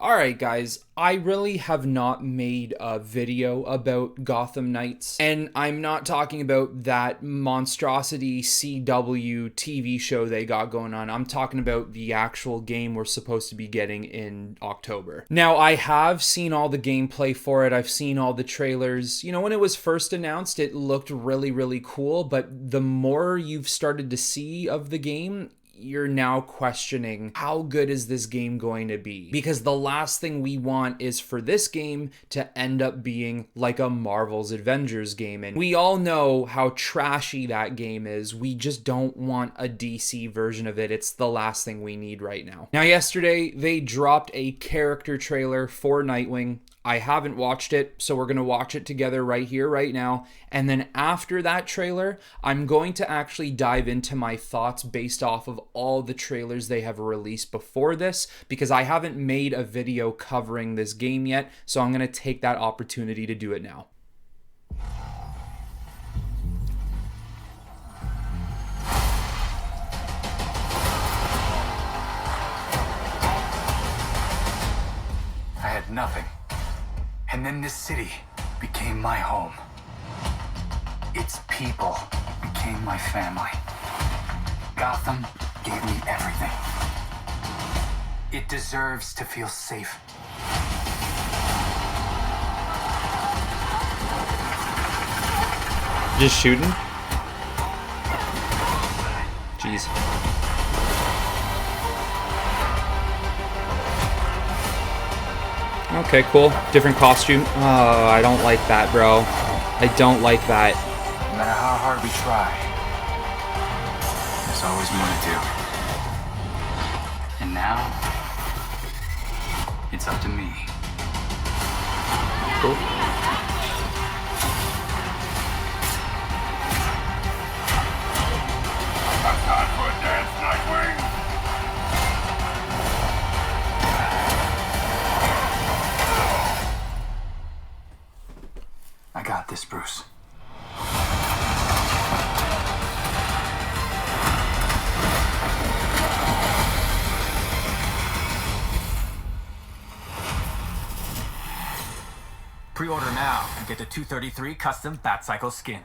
Alright guys, I really have not made a video about Gotham Knights, and I'm not talking about that monstrosity CW TV show they got going on. I'm talking about the actual game we're supposed to be getting in October. Now, I have seen all the gameplay for it. I've seen all the trailers. You know, when it was first announced, it looked really cool, but the more you've started to see of the game, you're now questioning how good is this game going to be? Because the last thing we want is for this game to end up being like a Marvel's Avengers game. And we all know how trashy that game is. We just don't want a DC version of it. It's the last thing we need right now. Now, yesterday, they dropped a character trailer for Nightwing. I haven't watched it, so we're going to watch it together right here, right now. And then after that trailer, I'm going to actually dive into my thoughts based off of all the trailers they have released before this, because I haven't made a video covering this game yet, so I'm going to take that opportunity to do it now. I had nothing. And then this city became my home. Its people became my family. Gotham gave me everything. It deserves to feel safe. Just shooting? Jeez. Okay, cool. Different costume. Oh, I don't like that, bro. I don't like that. No matter how hard we try, there's always more to do. And now, it's up to me. Cool. Time for a dance, Nightwing! I got this, Bruce. Pre-order now and get the 233 custom Batcycle skin.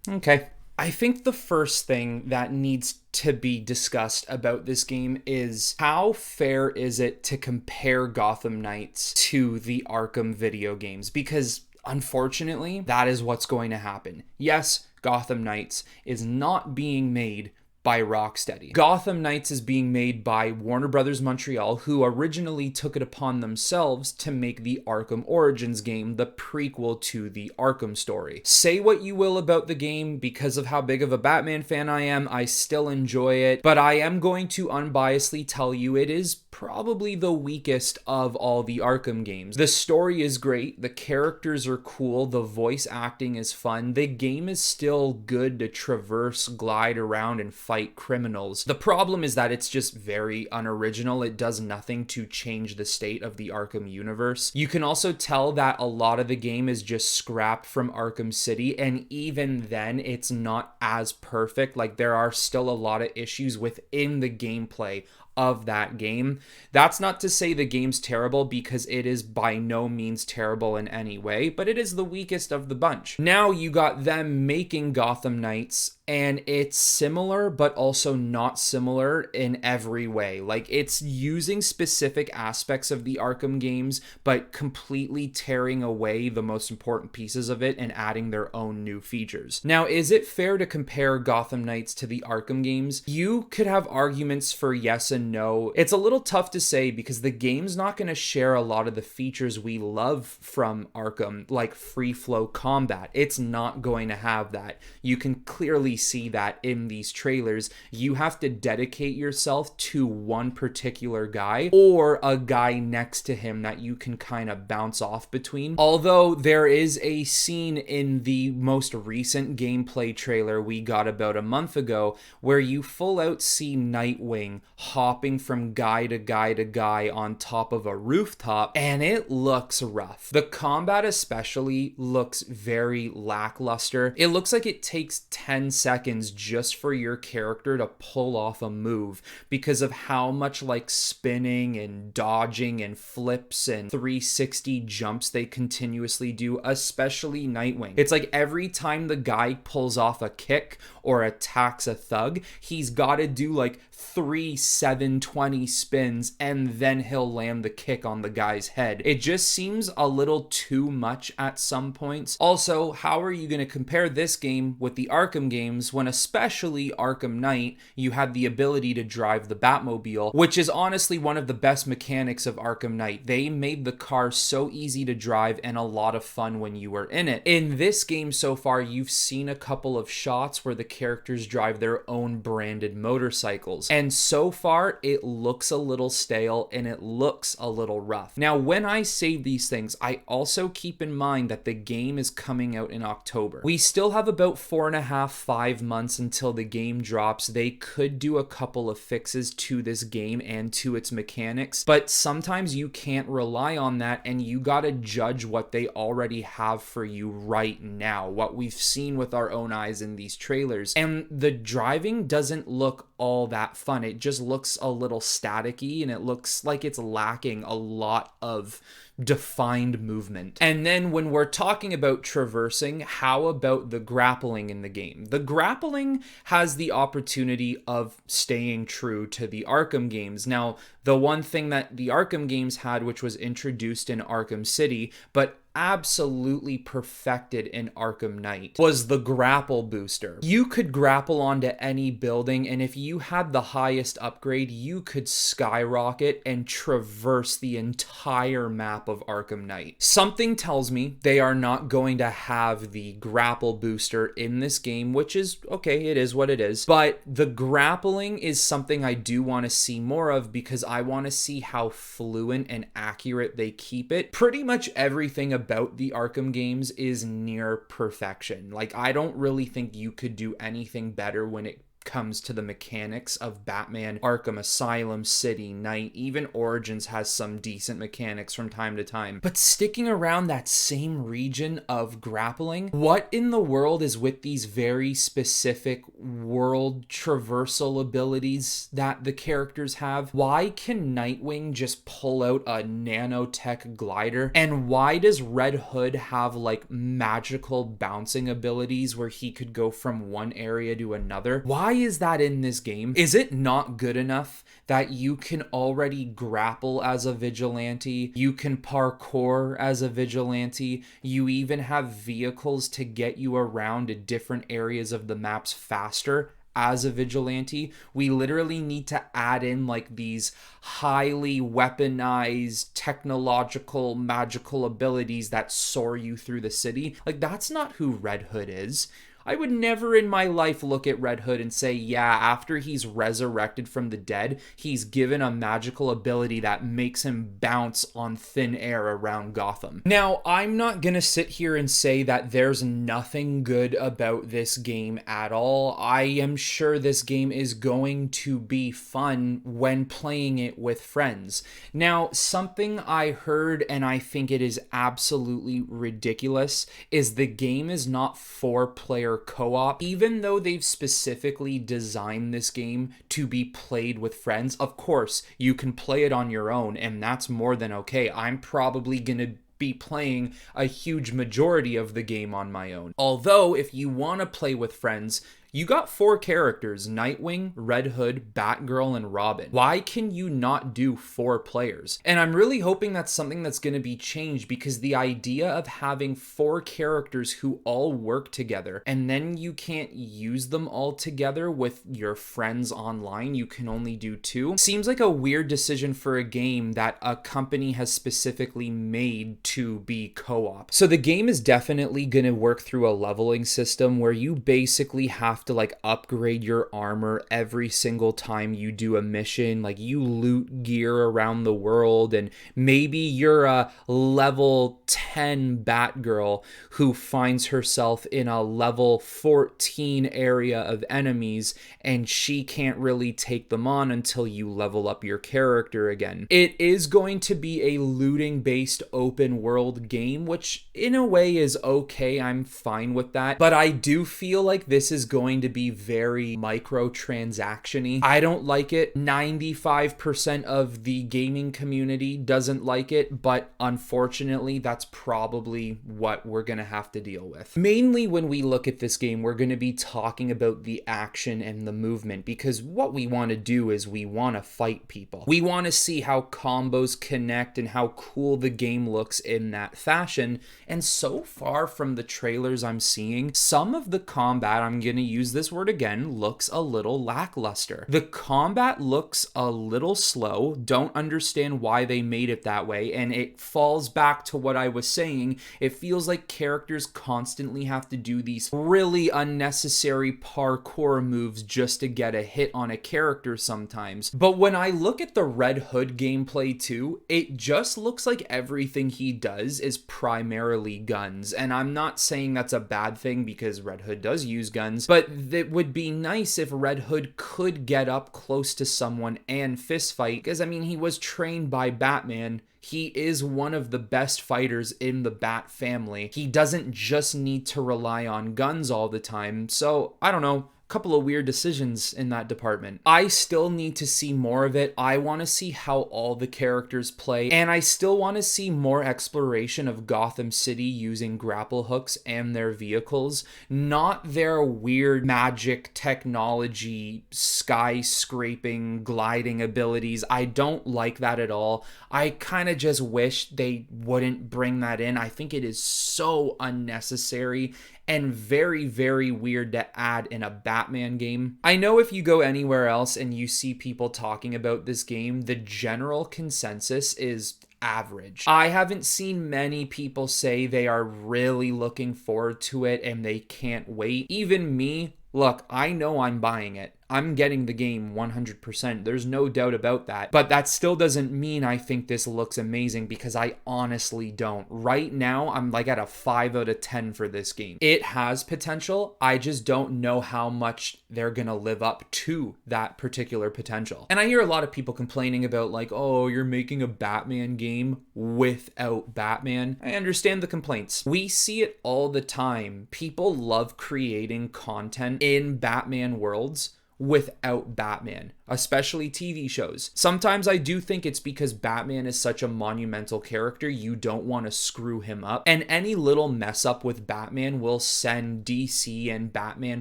Okay. I think the first thing that needs to be discussed about this game is how fair is it to compare Gotham Knights to the Arkham video games? Because unfortunately, that is what's going to happen. Yes, Gotham Knights is not being made by Rocksteady. Gotham Knights is being made by Warner Brothers Montreal, who originally took it upon themselves to make the Arkham Origins game the prequel to the Arkham story. Say what you will about the game, because of how big of a Batman fan I am, I still enjoy it, but I am going to unbiasedly tell you it is probably the weakest of all the Arkham games. The story is great, the characters are cool, the voice acting is fun, the game is still good to traverse, glide around, and fight criminals. The problem is that it's just very unoriginal. It does nothing to change the state of the Arkham universe. You can also tell that a lot of the game is just scrapped from Arkham City, and even then it's not as perfect. Like, there are still a lot of issues within the gameplay of that game. That's not to say the game's terrible, because it is by no means terrible in any way, but it is the weakest of the bunch. Now you got them making Gotham Knights, and it's similar but also not similar in every way. Like, it's using specific aspects of the Arkham games but completely tearing away the most important pieces of it and adding their own new features. Now, is it fair to compare Gotham Knights to the Arkham games? You could have arguments for yes and no. It's a little tough to say because the game's not going to share a lot of the features we love from Arkham, like free flow combat. It's not going to have that. You can clearly see that in these trailers. You have to dedicate yourself to one particular guy or a guy next to him that you can kind of bounce off between. Although there is a scene in the most recent gameplay trailer we got about a month ago where you full out see Nightwing hopping from guy to guy to guy on top of a rooftop, and it looks rough. The combat especially looks very lackluster. It looks like it takes 10 seconds just for your character to pull off a move because of how much like spinning and dodging and flips and 360 jumps they continuously do, especially Nightwing. It's like every time the guy pulls off a kick or attacks a thug, he's got to do like 3 720 spins and then he'll land the kick on the guy's head. It just seems a little too much at some points. Also, how are you going to compare this game with the Arkham games when, especially Arkham Knight, you had the ability to drive the Batmobile, which is honestly one of the best mechanics of Arkham Knight. They made the car so easy to drive and a lot of fun when you were in it. In this game so far, you've seen a couple of shots where the characters drive their own branded motorcycles, and so far it looks a little stale and it looks a little rough. Now, when I say these things, I also keep in mind that the game is coming out in October. We still have about 4.5-5 months until the game drops. They could do a couple of fixes to this game and to its mechanics, but sometimes you can't rely on that, and you gotta judge what they already have for you right now, what we've seen with our own eyes in these trailers. And the driving doesn't look all that fun. It just looks a little staticky, and it looks like it's lacking a lot of defined movement. And then when we're talking about traversing, how about the grappling in the game? The grappling has the opportunity of staying true to the Arkham games. Now, the one thing that the Arkham games had, which was introduced in Arkham City, but absolutely perfected in Arkham Knight, was the grapple booster. You could grapple onto any building, and if you had the highest upgrade, you could skyrocket and traverse the entire map of Arkham Knight. Something tells me they are not going to have the grapple booster in this game, which is okay, it is what it is, but the grappling is something I do want to see more of because I want to see how fluent and accurate they keep it. Pretty much everything about the Arkham games is near perfection. Like, I don't really think you could do anything better when it comes to the mechanics of Batman, Arkham Asylum, City, Night. Even Origins has some decent mechanics from time to time. But sticking around that same region of grappling, what in the world is with these very specific world traversal abilities that the characters have? Why can Nightwing just pull out a nanotech glider? And why does Red Hood have like magical bouncing abilities where he could go from one area to another? Why is that in this game? Is it not good enough that you can already grapple as a vigilante, you can parkour as a vigilante, you even have vehicles to get you around to different areas of the maps faster as a vigilante? We literally need to add in like these highly weaponized technological magical abilities that soar you through the city. Like, that's not who Red Hood is. I would never in my life look at Red Hood and say, yeah, after he's resurrected from the dead, he's given a magical ability that makes him bounce on thin air around Gotham. Now, I'm not gonna sit here and say that there's nothing good about this game at all. I am sure this game is going to be fun when playing it with friends. Now, something I heard, and I think it is absolutely ridiculous, is the game is not 4-player co-op. Even though they've specifically designed this game to be played with friends, of course you can play it on your own, and that's more than okay. I'm probably gonna be playing a huge majority of the game on my own. Although if you want to play with friends, you got 4 characters: Nightwing, Red Hood, Batgirl, and Robin. Why can you not do 4 players? And I'm really hoping that's something that's going to be changed, because the idea of having 4 characters who all work together and then you can't use them all together with your friends online, you can only do 2, seems like a weird decision for a game that a company has specifically made to be co-op. So the game is definitely going to work through a leveling system where you basically have to like upgrade your armor every single time you do a mission. Like, you loot gear around the world, and maybe you're a level 10 Batgirl who finds herself in a level 14 area of enemies, and she can't really take them on until you level up your character again. It is going to be a looting based open world game, which in a way is okay. I'm fine with that, but I do feel like this is going going to be very microtransaction-y. I don't like it. 95% of the gaming community doesn't like it, but unfortunately, that's probably what we're gonna have to deal with. Mainly when we look at this game, we're gonna be talking about the action and the movement, because what we want to do is we want to fight people. We want to see how combos connect and how cool the game looks in that fashion. And so far from the trailers I'm seeing, some of the combat, I'm gonna use this word again, looks a little lackluster. The combat looks a little slow. Don't understand why they made it that way, and it falls back to what I was saying. It feels like characters constantly have to do these really unnecessary parkour moves just to get a hit on a character sometimes. But when I look at the Red Hood gameplay too, it just looks like everything he does is primarily guns. And I'm not saying that's a bad thing because Red Hood does use guns, but it would be nice if Red Hood could get up close to someone and fist fight, because I mean, he was trained by Batman. He is one of the best fighters in the Bat family. He doesn't just need to rely on guns all the time. So, I don't know. Couple of weird decisions in that department. I still need to see more of it. I want to see how all the characters play, and I still want to see more exploration of Gotham City using grapple hooks and their vehicles, not their weird magic technology, skyscraping, gliding abilities. I don't like that at all. I kind of just wish they wouldn't bring that in. I think it is so unnecessary and very, very weird to add in a Batman game. I know if you go anywhere else and you see people talking about this game, the general consensus is average. I haven't seen many people say they are really looking forward to it and they can't wait. Even me, look, I know I'm buying it. I'm getting the game 100%. There's no doubt about that. But that still doesn't mean I think this looks amazing, because I honestly don't. Right now, I'm like at a 5 out of 10 for this game. It has potential. I just don't know how much they're gonna live up to that particular potential. And I hear a lot of people complaining about like, oh, you're making a Batman game without Batman. I understand the complaints. We see it all the time. People love creating content in Batman worlds without Batman, especially TV shows. Sometimes I do think it's because Batman is such a monumental character, you don't want to screw him up. And any little mess up with Batman will send DC and Batman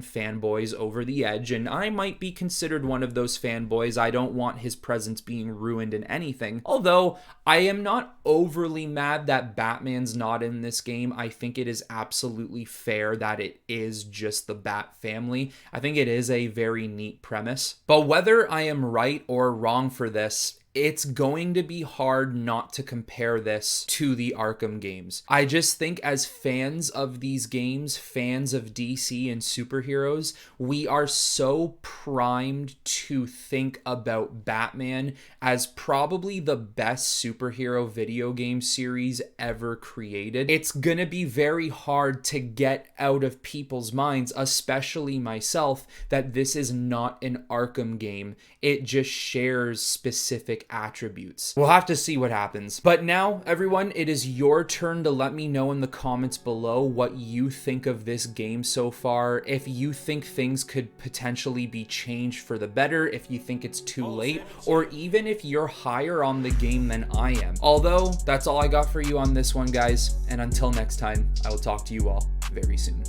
fanboys over the edge, and I might be considered one of those fanboys. I don't want his presence being ruined in anything. Although, I am not overly mad that Batman's not in this game. I think it is absolutely fair that it is just the Bat family. I think it is a very neat premise. But whether I am right or wrong for this, it's going to be hard not to compare this to the Arkham games. I just think as fans of these games, fans of DC and superheroes, we are so primed to think about Batman as probably the best superhero video game series ever created. It's gonna be very hard to get out of people's minds, especially myself, that this is not an Arkham game. It just shares specific attributes. We'll have to see what happens. But now, everyone, it is your turn to let me know in the comments below what you think of this game so far. If you think things could potentially be changed for the better, if you think it's too late, or even if you're higher on the game than I am. Although, that's all I got for you on this one, guys. And until next time, I will talk to you all very soon.